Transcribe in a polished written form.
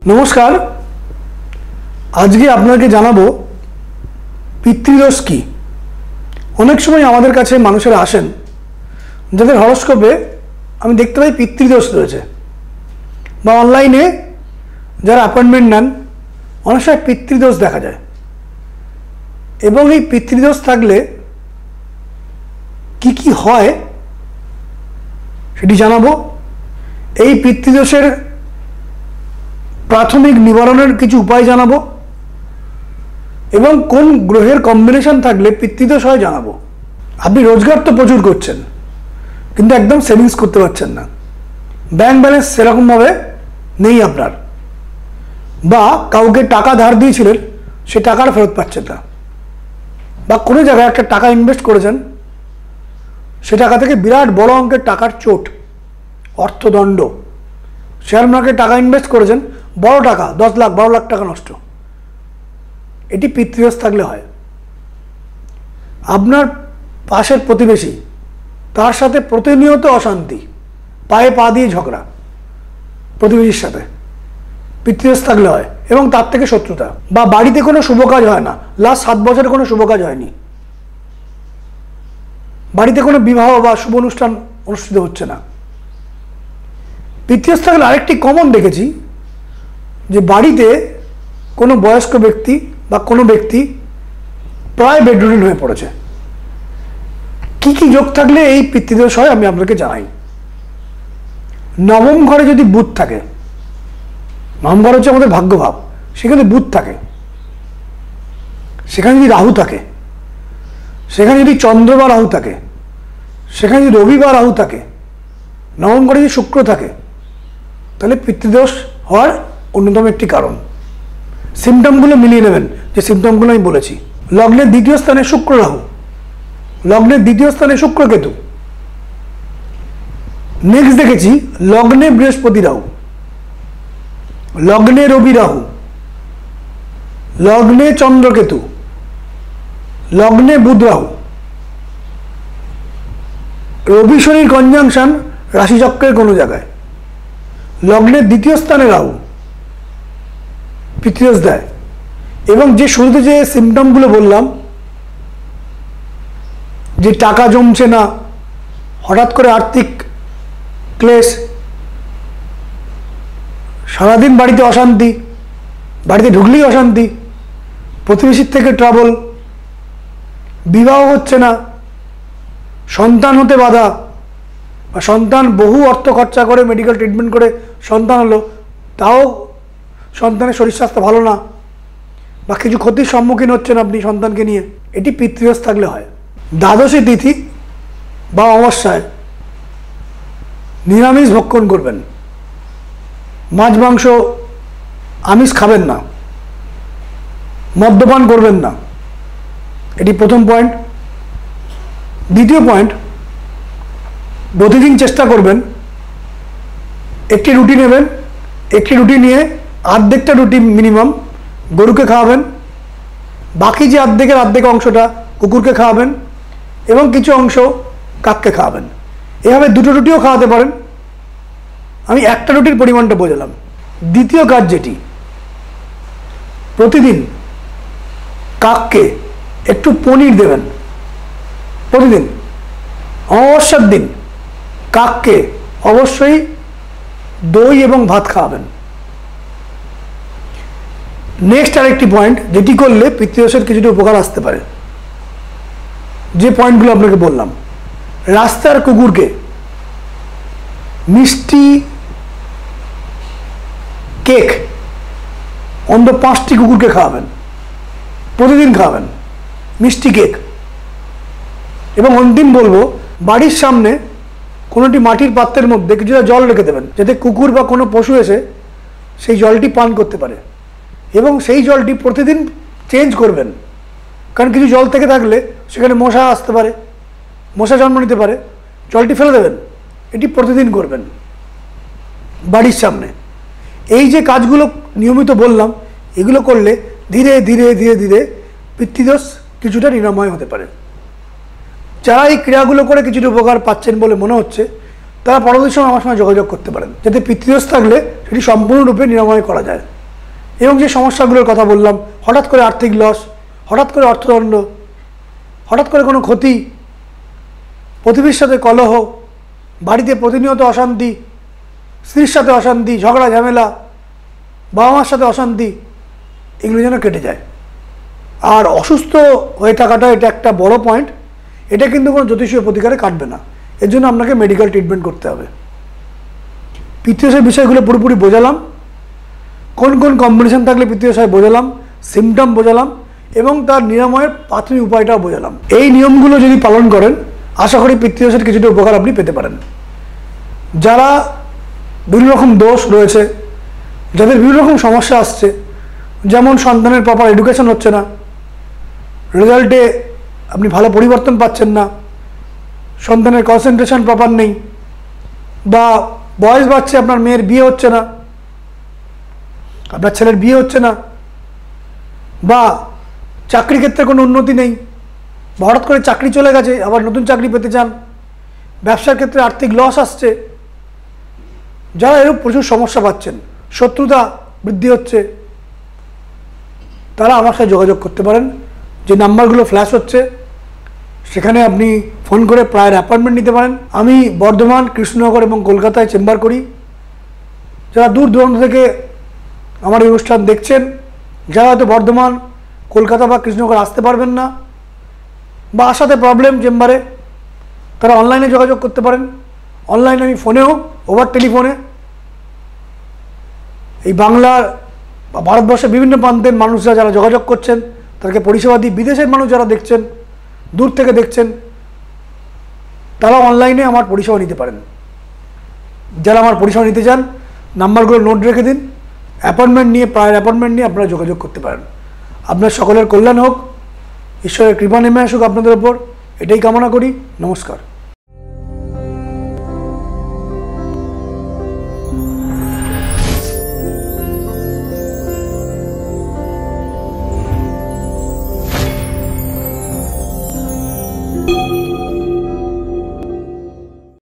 নমস্কার। আজকে আপনাকে জানাবো পিতৃদোষ কি। অনেক সময় আমাদের কাছে মানুষেরা আসেন যাদের হরস্কোপে আমি দেখতে পাই পিতৃদোষ রয়েছে, বা অনলাইনে যারা অ্যাপয়েন্টমেন্ট নেন অনেক সময় পিতৃদোষ দেখা যায়। এবং এই পিতৃদোষ থাকলে কি কি হয় সেটি জানাবো। এই পিতৃদোষের প্রাথমিক নিবারণের কিছু উপায় জানাবো এবং কোন গ্রহের কম্বিনেশন থাকলে পিতৃদোষ হয় জানাবো। আপনি রোজগার তো প্রচুর করছেন কিন্তু একদম সেভিংস করতে পারছেন না, ব্যাংক ব্যালেন্স সেরকমভাবে নেই আপনার, বা কাউকে টাকা ধার দিয়েছিলেন সে টাকাটা ফেরত পাচ্ছেন না, বা কোনো জায়গায় একটা টাকা ইনভেস্ট করেছেন সে টাকা থেকে বিরাট বড় অঙ্কের টাকার চোট, অর্থদণ্ড। শেয়ার মার্কেটে টাকা ইনভেস্ট করেছেন, বড় টাকা 10 লাখ 12 লাখ টাকা নষ্ট। এটি পিতৃদোষ থাকলে হয়। আপনার পাশের প্রতিবেশী তার সাথে প্রতিনিয়ত অশান্তি, পায়ে পা দিয়ে ঝগড়া প্রতিবেশীর সাথে, পিতৃদোষ থাকলে হয়। এবং তার থেকে শত্রুতা, বা বাড়িতে কোনো শুভ কাজ হয় না, লাস্ট 7 বছরে কোনো শুভ কাজ হয়নি, বাড়িতে কোনো বিবাহ বা শুভ অনুষ্ঠান অনুষ্ঠিত হচ্ছে না। পিতৃদোষ থাকলে আরেকটি কমন দেখেছি যে বাড়িতে কোনো বয়স্ক ব্যক্তি বা কোনো ব্যক্তি প্রায় বেডরুম হয়ে পড়েছে। কি কি যোগ থাকলে এই পিতৃদোষ হয় আমি আপনাকে জানাই। নবম ঘরে যদি বুধ থাকে, নবম ঘর হচ্ছে আমাদের ভাগ্যভাব, সেখানে বুধ থাকে, সেখানে যদি রাহু থাকে, সেখানে যদি চন্দ্র বা রাহু থাকে, সেখানে যদি রবি বা রাহু থাকে, নবম ঘরে যদি শুক্র থাকে, তাহলে পিতৃদোষ হওয়ার অন্যতম একটি কারণ। সিমটমগুলো মিলিয়ে নেবেন, যে সিমটমগুলো আমি বলেছি। লগ্নের দ্বিতীয় স্থানে শুক্র রাহু, লগ্নের দ্বিতীয় স্থানে শুক্র কেতু। নেক্সট দেখেছি লগ্নে বৃহস্পতি রাহু, লগ্নে রবি রাহু, লগ্নে চন্দ্রকেতু, লগ্নে বুধ রাহু, রবি শনির কনজাংশন রাশিচক্রের কোনো জায়গায়, লগ্নের দ্বিতীয় স্থানে রাহু পিতৃদোষ দেয়। এবং যে শুরুতে যে সিমটমগুলো বললাম, যে টাকা জমছে না, হঠাৎ করে আর্থিক ক্লেশ, সারাদিন বাড়িতে অশান্তি, বাড়িতে ঢুকলেই অশান্তি, প্রতিবেশীর থেকে ট্রাবল, বিবাহ হচ্ছে না, সন্তান হতে বাধা, বা সন্তান বহু অর্থ খরচা করে মেডিকেল ট্রিটমেন্ট করে সন্তান হলো, তাও সন্তানের শরীর স্বাস্থ্য ভালো না, বা কিছু ক্ষতির সম্মুখীন হচ্ছেন আপনি সন্তানকে নিয়ে, এটি পিতৃদোষ থাকলে হয়। দ্বাদশী তিথি বা অমাবস্যায় নিরামিষ ভক্ষণ করবেন, মাছ মাংস আমিষ খাবেন না, মদ্যপান করবেন না, এটি প্রথম পয়েন্ট। দ্বিতীয় পয়েন্ট, প্রতিদিন চেষ্টা করবেন একটি রুটি নেবেন, একটি রুটি নিয়ে অর্ধেকটা রুটি মিনিমাম গরুকে খাওয়াবেন, বাকি যে অর্ধেক অংশটা কুকুরকে খাওয়াবেন, এবং কিছু অংশ কাককে খাওয়াবেন। এভাবে দুটো রুটিও খাওয়াতে পারেন। আমি একটা রুটির পরিমাণটা বোঝালাম। দ্বিতীয় কাজ যেটি, প্রতিদিন কাককে একটু পনির দেবেন। প্রতিদিন অমাবস্যার দিন কাককে অবশ্যই দই এবং ভাত খাওয়াবেন। নেক্সট আরেকটি পয়েন্ট, যেটি করলে পিতৃদোষের কিছুটা উপকার আসতে পারে, যে পয়েন্টগুলো আপনাকে বললাম, রাস্তার কুকুরকে মিষ্টি কেক অন্তত 5টি কুকুরকে খাওয়াবেন, প্রতিদিন খাওয়াবেন মিষ্টি কেক। এবং অন্তিম বলবো, বাড়ির সামনে কোনোটি মাটির পাত্রের মধ্যে কিছুটা জল রেখে দেবেন, যাতে কুকুর বা কোনো পশু এসে সেই জলটি পান করতে পারে। এবং সেই জলটি প্রতিদিন চেঞ্জ করবেন, কারণ কিছু জল থেকে থাকলে সেখানে মশা আসতে পারে, মশা জন্ম নিতে পারে, জলটি ফেলে দেবেন। এটি প্রতিদিন করবেন বাড়ির সামনে। এই যে কাজগুলো নিয়মিত বললাম, এগুলো করলে ধীরে ধীরে ধীরে ধীরে পিতৃদোষ কিছুটা নিরাময় হতে পারে। যারা এই ক্রিয়াগুলো করে কিছুটা উপকার পাচ্ছেন বলে মনে হচ্ছে, তারা পরবর্তী সময় আমার সঙ্গে যোগাযোগ করতে পারেন, যাতে পিতৃদোষ থাকলে সেটি সম্পূর্ণরূপে নিরাময় করা যায়। এবং যে সমস্যাগুলোর কথা বললাম, হঠাৎ করে আর্থিক লস, হঠাৎ করে অর্থদণ্ড, হঠাৎ করে কোনো ক্ষতি, প্রতিবেশীর সাথে কলহ, বাড়িতে প্রতিনিয়ত অশান্তি, স্ত্রীর সাথে অশান্তি, ঝগড়া ঝামেলা, বাবা মার সাথে অশান্তি, এগুলো যেন কেটে যায়। আর অসুস্থ হয়ে থাকাটা এটা একটা বড় পয়েন্ট, এটা কিন্তু কোনো জ্যোতিষীয় প্রতিকারে কাটবে না, এর জন্য আপনাকে মেডিকেল ট্রিটমেন্ট করতে হবে। পিত্তদোষের বিষয়গুলো পুরোপুরি বোঝালাম, কোন কোন কম্বিনেশন থাকলে পিত্তদোষ হয় বোঝালাম, সিমটম বোঝালাম এবং তার নিরাময়ের প্রাথমিক উপায়টাও বোঝালাম। এই নিয়মগুলো যদি পালন করেন আশা করি পিত্তদোষের কিছুটা উপকার আপনি পেতে পারেন। যারা বিভিন্ন রকম দোষ রয়েছে, যাদের বিভিন্ন রকম সমস্যা আসছে, যেমন সন্তানের প্রপার এডুকেশন হচ্ছে না, রেজাল্টে আপনি ভালো পরিবর্তন পাচ্ছেন না, সন্তানের কনসেন্ট্রেশন প্রপার নেই, বা বয়স বাড়ছে আপনার মেয়ের বিয়ে হচ্ছে না, আপনার ছেলের বিয়ে হচ্ছে না, বা চাকরি ক্ষেত্রে কোনো উন্নতি নেই, বা হঠাৎ করে চাকরি চলে গেছে আবার নতুন চাকরি পেতে চান, ব্যবসার ক্ষেত্রে আর্থিক লস আসছে, যারা এরূপ প্রচুর সমস্যা পাচ্ছেন, শত্রুতা বৃদ্ধি হচ্ছে, তারা আমার সাথে যোগাযোগ করতে পারেন। যে নাম্বারগুলো ফ্ল্যাশ হচ্ছে সেখানে আপনি ফোন করে প্রায়ের অ্যাপয়েন্টমেন্ট নিতে পারেন। আমি বর্ধমান, কৃষ্ণনগর এবং কলকাতায় চেম্বার করি। যারা দূর দূরান্ত থেকে আমার এই অনুষ্ঠান দেখছেন, যারা হয়তো বর্ধমান, কলকাতা বা কৃষ্ণনগর আসতে পারবেন না বা আসাতে প্রবলেম চেম্বারে, তারা অনলাইনে যোগাযোগ করতে পারেন। অনলাইনে আমি ফোনেও, ওভার টেলিফোনে, এই বাংলার বা ভারতবর্ষের বিভিন্ন প্রান্তের মানুষরা যারা যোগাযোগ করছেন তাদেরকে পরিষেবা দিই। বিদেশের মানুষ যারা দেখছেন, দূর থেকে দেখছেন, তারা অনলাইনে আমার পরিষেবা নিতে পারেন। যারা আমার পরিষেবা নিতে চান নাম্বারগুলো নোট রেখে দিন, অ্যাপয়েন্টমেন্ট নিয়ে, প্রায়ের অ্যাপয়েন্টমেন্ট নিয়ে আপনারা যোগাযোগ করতে পারেন। আপনার সকলের কল্যাণ হোক, ঈশ্বরের কৃপা নেমে আসুক আপনাদের ওপর, এটাই কামনা করি। নমস্কার।